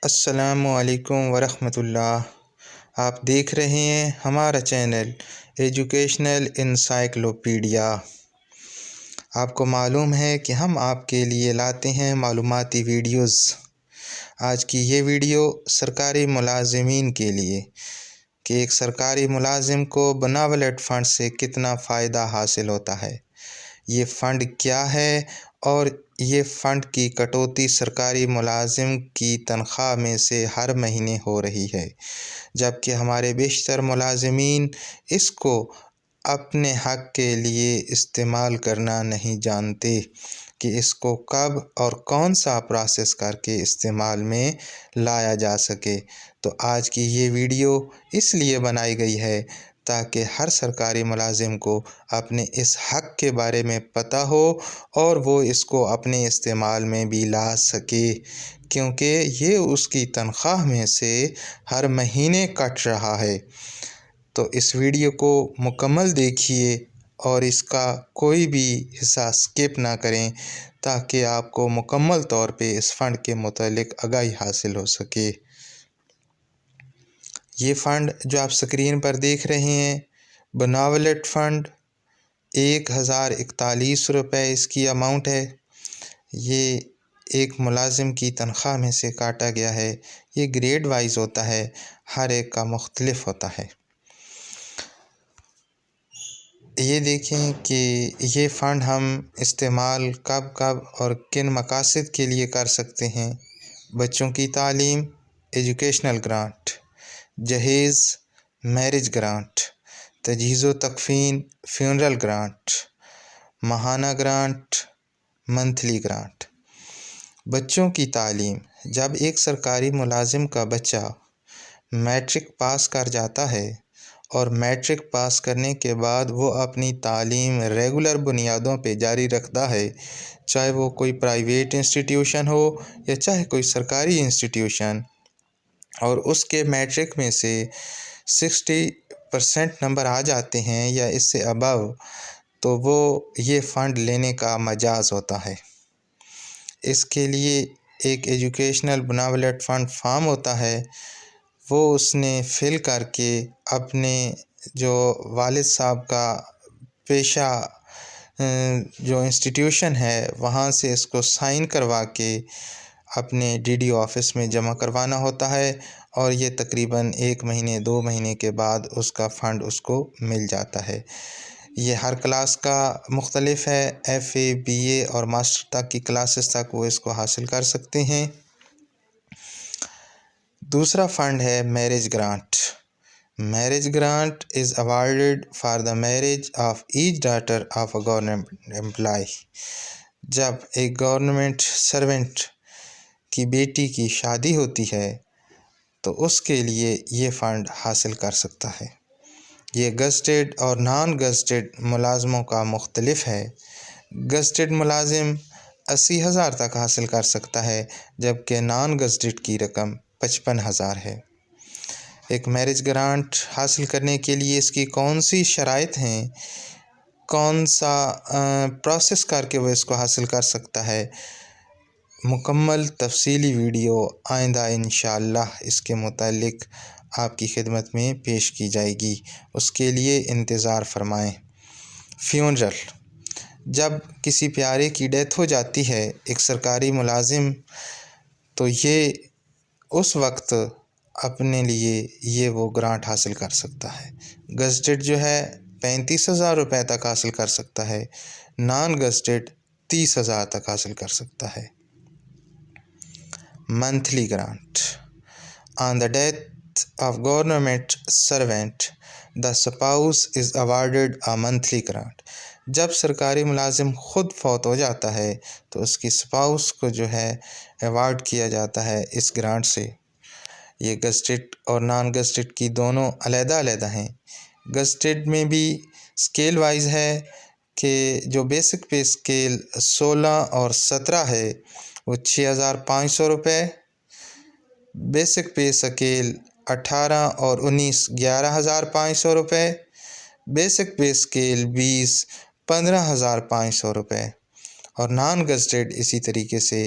السلام علیکم ورحمۃ اللہ۔ آپ دیکھ رہے ہیں ہمارا چینل ایجوکیشنل انسائیکلوپیڈیا۔ آپ کو معلوم ہے کہ ہم آپ کے لیے لاتے ہیں معلوماتی ویڈیوز۔ آج کی یہ ویڈیو سرکاری ملازمین کے لیے کہ ایک سرکاری ملازم کو بناولٹ فنڈ سے کتنا فائدہ حاصل ہوتا ہے، یہ فنڈ کیا ہے اور یہ فنڈ کی کٹوتی سرکاری ملازم کی تنخواہ میں سے ہر مہینے ہو رہی ہے، جبکہ ہمارے بیشتر ملازمین اس کو اپنے حق کے لیے استعمال کرنا نہیں جانتے کہ اس کو کب اور کون سا پروسیس کر کے استعمال میں لایا جا سکے۔ تو آج کی یہ ویڈیو اس لیے بنائی گئی ہے تاکہ ہر سرکاری ملازم کو اپنے اس حق کے بارے میں پتہ ہو اور وہ اس کو اپنے استعمال میں بھی لا سکے، کیونکہ یہ اس کی تنخواہ میں سے ہر مہینے کٹ رہا ہے۔ تو اس ویڈیو کو مکمل دیکھیے اور اس کا کوئی بھی حصہ سکپ نہ کریں تاکہ آپ کو مکمل طور پہ اس فنڈ کے متعلق آگاہی حاصل ہو سکے۔ یہ فنڈ جو آپ سکرین پر دیکھ رہے ہیں، بناولٹ فنڈ، 1041 روپے اس کی اماؤنٹ ہے۔ یہ ایک ملازم کی تنخواہ میں سے کاٹا گیا ہے۔ یہ گریڈ وائز ہوتا ہے، ہر ایک کا مختلف ہوتا ہے۔ یہ دیکھیں کہ یہ فنڈ ہم استعمال کب کب اور کن مقاصد کے لیے کر سکتے ہیں۔ بچوں کی تعلیم، ایجوکیشنل گرانٹ، جہیز، میرج گرانٹ، تجہیز و تکفین، فیونرل گرانٹ، ماہانہ گرانٹ، منتھلی گرانٹ۔ بچوں کی تعلیم، جب ایک سرکاری ملازم کا بچہ میٹرک پاس کر جاتا ہے اور میٹرک پاس کرنے کے بعد وہ اپنی تعلیم ریگولر بنیادوں پہ جاری رکھتا ہے، چاہے وہ کوئی پرائیویٹ انسٹیٹیوشن ہو یا چاہے کوئی سرکاری انسٹیٹیوشن، اور اس کے میٹرک میں سے 60% نمبر آ جاتے ہیں یا اس سے ابو، تو وہ یہ فنڈ لینے کا مجاز ہوتا ہے۔ اس کے لیے ایک ایجوکیشنل بناولٹ فنڈ فارم ہوتا ہے، وہ اس نے فل کر کے اپنے جو والد صاحب کا پیشہ جو انسٹیٹیوشن ہے وہاں سے اس کو سائن کروا کے اپنے ڈی ڈی او آفس میں جمع کروانا ہوتا ہے، اور یہ تقریباً 1 مہینے 2 مہینے کے بعد اس کا فنڈ اس کو مل جاتا ہے۔ یہ ہر کلاس کا مختلف ہے، ایف اے، بی اے اور ماسٹر تک کی کلاسز تک وہ اس کو حاصل کر سکتے ہیں۔ دوسرا فنڈ ہے marriage grant. Marriage grant is awarded for the marriage of each daughter of a government employee. جب ایک گورنمنٹ سرونٹ کی بیٹی کی شادی ہوتی ہے تو اس کے لیے یہ فنڈ حاصل کر سکتا ہے۔ یہ گزٹڈ اور نان گزٹڈ ملازموں کا مختلف ہے۔ گزٹڈ ملازم 80,000 تک حاصل کر سکتا ہے، جبکہ نان گزٹڈ کی رقم 55,000 ہے۔ ایک میرج گرانٹ حاصل کرنے کے لیے اس کی کون سی شرائط ہیں، کون سا پروسیس کر کے وہ اس کو حاصل کر سکتا ہے، مکمل تفصیلی ویڈیو آئندہ انشاءاللہ اس کے متعلق آپ کی خدمت میں پیش کی جائے گی، اس کے لیے انتظار فرمائیں۔ فیونرل، جب کسی پیارے کی ڈیتھ ہو جاتی ہے ایک سرکاری ملازم، تو یہ اس وقت اپنے لیے یہ وہ گرانٹ حاصل کر سکتا ہے۔ گزٹڈ جو ہے 35,000 روپے تک حاصل کر سکتا ہے، نان گزٹڈ 30,000 تک حاصل کر سکتا ہے۔ Monthly grant, on the death of government servant the spouse is awarded a monthly grant۔ جب سرکاری ملازم خود فوت ہو جاتا ہے تو اس کی اسپاؤس کو جو ہے ایوارڈ کیا جاتا ہے اس گرانٹ سے۔ یہ گزٹڈ اور نان گزٹڈ کی دونوں علیحدہ علیحدہ ہیں۔ گزٹڈ میں بھی اسکیل وائز ہے کہ جو بیسک پے اسکیل 16 اور 17 ہے وہ 6,500 روپے، بیسک پے اسکیل 18 اور 19 11,500 روپے، بیسک پے اسکیل 20 15,500 روپے، اور نان گزٹڈ اسی طریقے سے